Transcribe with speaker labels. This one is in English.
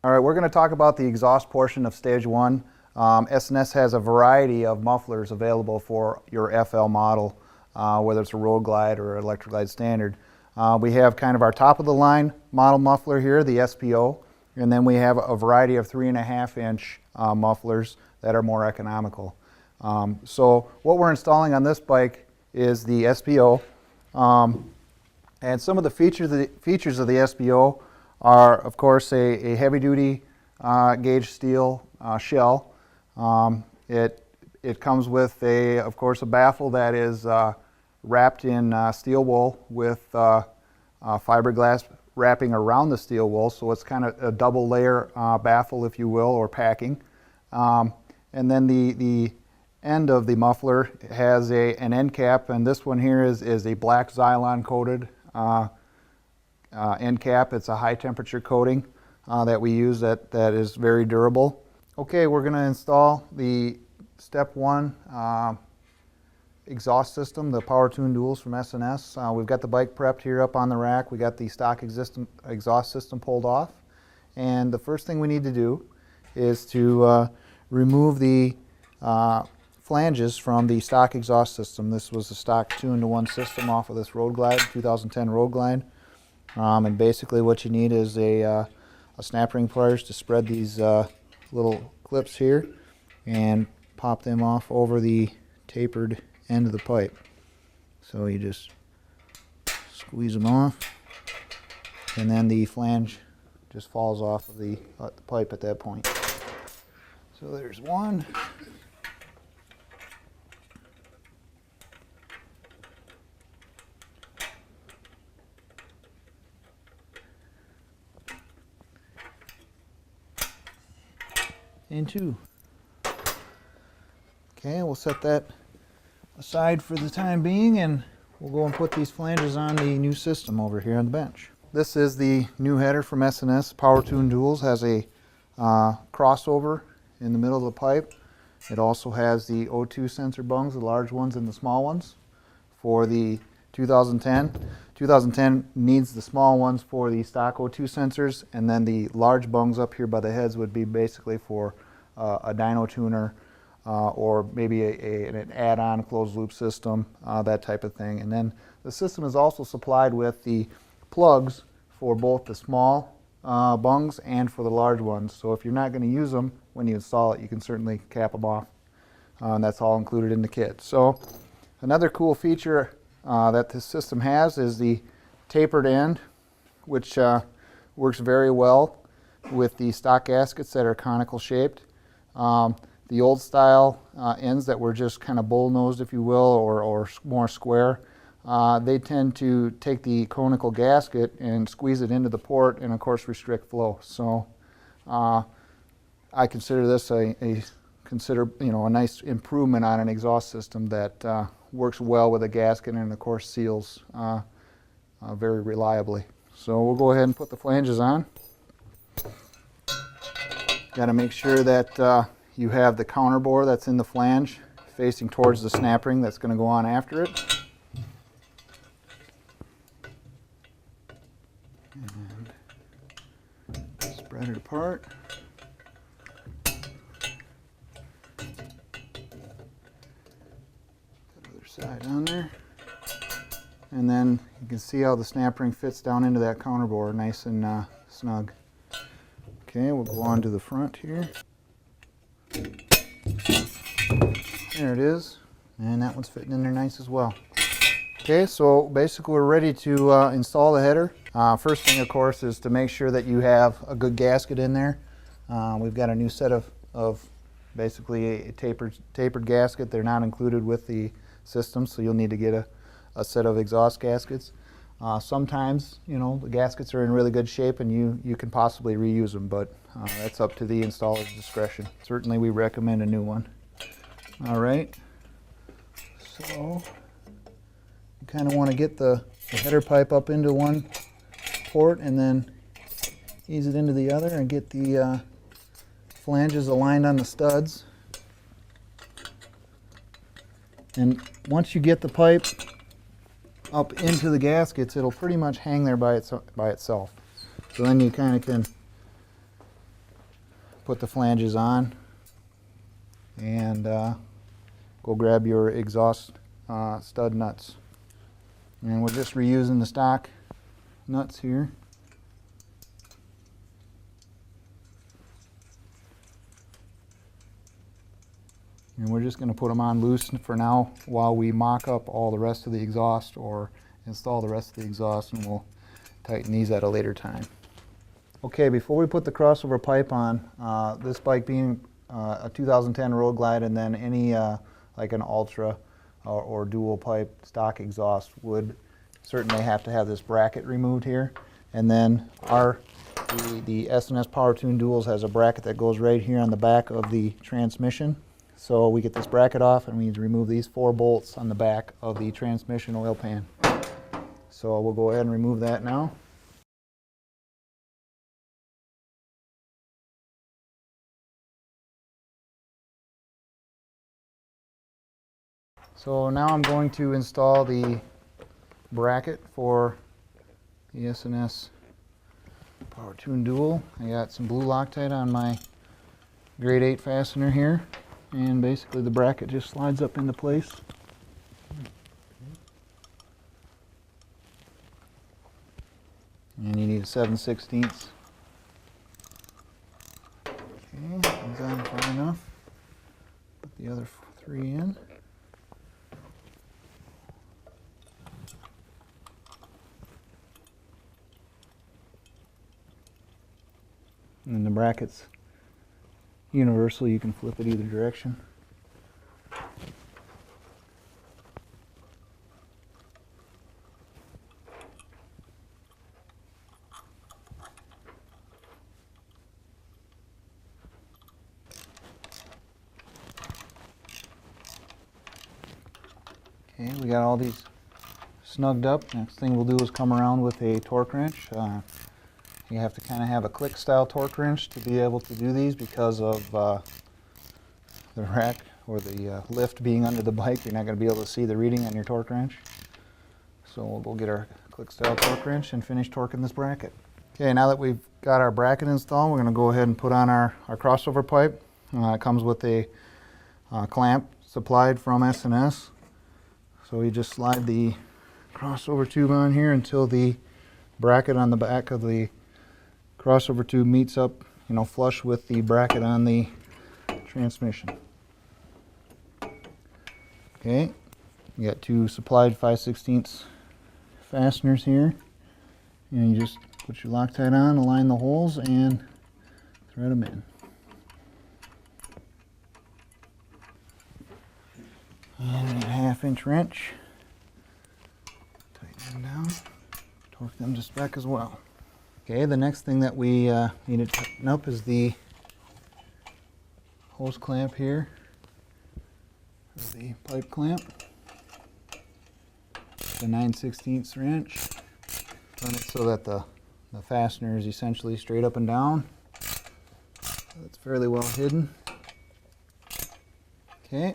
Speaker 1: All right, we're going to talk about the exhaust portion of stage 1. S&S has a variety of mufflers available for your FL model, whether it's a Road Glide or Electric Glide Standard. We have kind of our top of the line model muffler here, the SPO, and then we have a variety of 3.5-inch mufflers that are more economical. So what we're installing on this bike is the SPO, and some of the features of the SPO are, of course, a heavy-duty gauge steel shell. It comes with, of course, a baffle that is wrapped in steel wool with fiberglass wrapping around the steel wool, so it's kind of a double layer baffle, if you will, or packing. And then the end of the muffler has an end cap, and this one here is a black Xylon coated end cap. It's a high temperature coating that we use that is very durable. Okay, we're going to install the step 1 exhaust system, the Power Tune Duals from S&S. We've got the bike prepped here up on the rack. We got the stock exhaust system pulled off, and the first thing we need to do is to remove the flanges from the stock exhaust system. This was a stock 2-in-1 system off of this Road Glide, 2010 Road Glide. And basically what you need is a snap ring pliers to spread these little clips here and pop them off over the tapered end of the pipe. So you just squeeze them off, and then the flange just falls off of the pipe at that point. So there's one. And 2. Okay, we'll set that aside for the time being, and we'll go and put these flanges on the new system over here on the bench. This is the new header from S&S. Power Tune Duals has a crossover in the middle of the pipe. It also has the O2 sensor bungs, the large ones and the small ones, for the 2010. 2010 needs the small ones for the stock O2 sensors, and then the large bungs up here by the heads would be basically for a dyno tuner or maybe an add-on closed loop system, that type of thing. And then the system is also supplied with the plugs for both the small bungs and for the large ones. So if you're not going to use them when you install it, you can certainly cap them off. And that's all included in the kit. So another cool feature that this system has is the tapered end, which works very well with the stock gaskets that are conical shaped. The old style ends that were just kind of bull-nosed, if you will, or more square, they tend to take the conical gasket and squeeze it into the port and, of course, restrict flow. So I consider this a nice improvement on an exhaust system that works well with a gasket and, of course, seals very reliably. So we'll go ahead and put the flanges on. Got to make sure that you have the counterbore that's in the flange facing towards the snap ring that's going to go on after it. And spread it apart. Side on there, and then you can see how the snap ring fits down into that counterbore nice and snug. Okay, we'll go on to the front here. There it is, and that one's fitting in there nice as well. Okay, so basically we're ready to install the header. First thing, of course, is to make sure that you have a good gasket in there. We've got a new set of basically a tapered gasket. They're not included with the system, so you'll need to get a set of exhaust gaskets. Sometimes, the gaskets are in really good shape and you can possibly reuse them, but that's up to the installer's discretion. Certainly we recommend a new one. All right, so you kind of want to get the header pipe up into one port and then ease it into the other and get the flanges aligned on the studs. And once you get the pipe up into the gaskets, it'll pretty much hang there by itself. So then you kind of can put the flanges on, and go grab your exhaust stud nuts. And we're just reusing the stock nuts here. And we're just going to put them on loose for now while we mock up all the rest of the exhaust or install the rest of the exhaust, and we'll tighten these at a later time. Okay, before we put the crossover pipe on, this bike being a 2010 Road Glide, and then any like an Ultra or dual pipe stock exhaust would certainly have to have this bracket removed here. And then the S&S Power Tune Duals has a bracket that goes right here on the back of the transmission. So we get this bracket off and we need to remove these 4 bolts on the back of the transmission oil pan. So we'll go ahead and remove that now. So now I'm going to install the bracket for the S&S Power Tune Dual. I got some blue Loctite on my grade 8 fastener here, and basically the bracket just slides up into place. And you need a 7/16. Okay, that's on far enough. Put the other 3 in. And then the bracket's universal, you can flip it either direction. Okay, we got all these snugged up. Next thing we'll do is come around with a torque wrench. You have to kind of have a click style torque wrench to be able to do these because of the rack or the lift being under the bike. You're not going to be able to see the reading on your torque wrench. So we'll go get our click style torque wrench and finish torquing this bracket. Okay, now that we've got our bracket installed, we're going to go ahead and put on our crossover pipe. It comes with a clamp supplied from S&S. So you just slide the crossover tube on here until the bracket on the back of the crossover tube meets up, flush with the bracket on the transmission. Okay, you got 2 supplied 5/16 fasteners here, and you just put your Loctite on, align the holes, and thread them in. And a 1/2-inch wrench. Tighten them down, torque them to spec as well. Okay, the next thing that we need to tighten up is the hose clamp here, the pipe clamp. The 9/16 wrench. Turn it so that the fastener is essentially straight up and down. It's fairly well hidden. Okay.